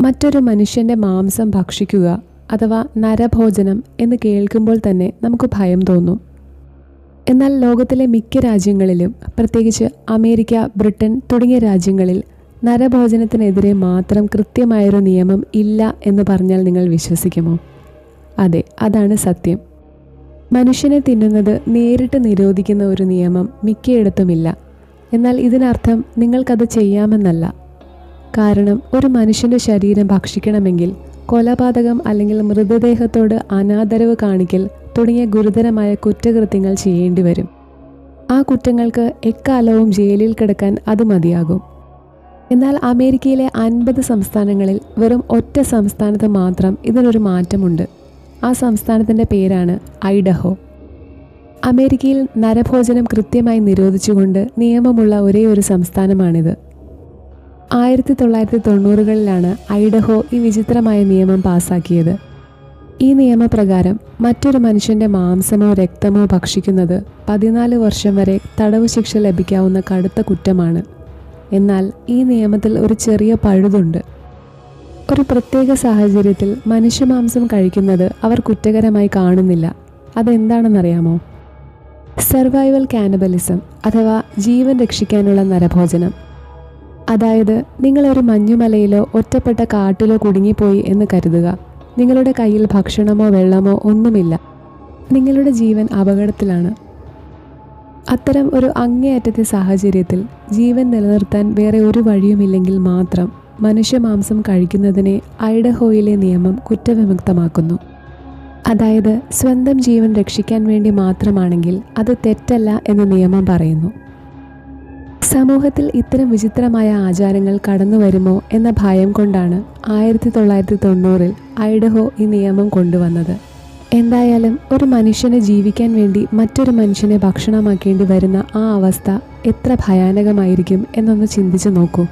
മറ്റൊരു മനുഷ്യൻ്റെ മാംസം ഭക്ഷിക്കുക അഥവാ നരഭോജനം എന്ന് കേൾക്കുമ്പോൾ തന്നെ നമുക്ക് ഭയം തോന്നും. എന്നാൽ ലോകത്തിലെ മിക്ക രാജ്യങ്ങളിലും, പ്രത്യേകിച്ച് അമേരിക്ക, ബ്രിട്ടൻ തുടങ്ങിയ രാജ്യങ്ങളിൽ നരഭോജനത്തിനെതിരെ മാത്രം കൃത്യമായൊരു നിയമം ഇല്ല എന്ന് പറഞ്ഞാൽ നിങ്ങൾ വിശ്വസിക്കുമോ? അതെ, അതാണ് സത്യം. മനുഷ്യനെ തിന്നുന്നത് നേരിട്ട് നിരോധിക്കുന്ന ഒരു നിയമം മിക്കയിടത്തുമില്ല. എന്നാൽ ഇതിനർത്ഥം നിങ്ങൾക്കത് ചെയ്യാമെന്നല്ല. കാരണം ഒരു മനുഷ്യൻ്റെ ശരീരം ഭക്ഷിക്കണമെങ്കിൽ കൊലപാതകം അല്ലെങ്കിൽ മൃതദേഹത്തോട് അനാദരവ് കാണിക്കൽ തുടങ്ങിയ ഗുരുതരമായ കുറ്റകൃത്യങ്ങൾ ചെയ്യേണ്ടി വരും. ആ കുറ്റങ്ങൾക്ക് എക്കാലവും ജയിലിൽ കിടക്കാൻ അത് മതിയാകും. എന്നാൽ അമേരിക്കയിലെ 50 സംസ്ഥാനങ്ങളിൽ വെറും ഒറ്റ സംസ്ഥാനത്ത് മാത്രം ഇതിനൊരു മാറ്റമുണ്ട്. ആ സംസ്ഥാനത്തിൻ്റെ പേരാണ് ഐഡഹോ. അമേരിക്കയിൽ നരഭോജനം കൃത്യമായി നിരോധിച്ചുകൊണ്ട് നിയമമുള്ള ഒരേ ഒരു സംസ്ഥാനമാണിത്. 1990കളിലാണ് ഐഡഹോ ഈ വിചിത്രമായ നിയമം പാസാക്കിയത്. ഈ നിയമപ്രകാരം മറ്റൊരു മനുഷ്യൻ്റെ മാംസമോ രക്തമോ ഭക്ഷിക്കുന്നത് 14 വർഷം വരെ തടവ് ശിക്ഷ ലഭിക്കാവുന്ന കടുത്ത കുറ്റമാണ്. എന്നാൽ ഈ നിയമത്തിൽ ഒരു ചെറിയ പഴുതുണ്ട്. ഒരു പ്രത്യേക സാഹചര്യത്തിൽ മനുഷ്യമാംസം കഴിക്കുന്നത് അവർ കുറ്റകരമായി കാണുന്നില്ല. അതെന്താണെന്നറിയാമോ? സർവൈവൽ കാനബലിസം അഥവാ ജീവൻ രക്ഷിക്കാനുള്ള നരഭോജനം. അതായത്, നിങ്ങളൊരു മഞ്ഞുമലയിലോ ഒറ്റപ്പെട്ട കാട്ടിലോ കുടുങ്ങിപ്പോയി എന്ന് കരുതുക. നിങ്ങളുടെ കയ്യിൽ ഭക്ഷണമോ വെള്ളമോ ഒന്നുമില്ല. നിങ്ങളുടെ ജീവൻ അപകടത്തിലാണ്. അത്തരം ഒരു അങ്ങേയറ്റത്തെ സാഹചര്യത്തിൽ ജീവൻ നിലനിർത്താൻ വേറെ ഒരു വഴിയുമില്ലെങ്കിൽ മാത്രം മനുഷ്യമാംസം കഴിക്കുന്നതിനെ ഐഡഹോയിലെ നിയമം കുറ്റവിമുക്തമാക്കുന്നു. അതായത്, സ്വന്തം ജീവൻ രക്ഷിക്കാൻ വേണ്ടി മാത്രമാണെങ്കിൽ അത് തെറ്റല്ല എന്ന് നിയമം പറയുന്നു. സമൂഹത്തിൽ ഇത്തരം വിചിത്രമായ ആചാരങ്ങൾ കടന്നു വരുമോ എന്ന ഭയം കൊണ്ടാണ് 1990-ൽ ഐഡഹോ ഈ നിയമം കൊണ്ടുവന്നത്. എന്തായാലും ഒരു മനുഷ്യനെ ജീവിക്കാൻ വേണ്ടി മറ്റൊരു മനുഷ്യനെ ഭക്ഷണമാക്കേണ്ടി വരുന്ന ആ അവസ്ഥ എത്ര ഭയാനകമായിരിക്കും എന്നൊന്ന് ചിന്തിച്ചു നോക്കൂ.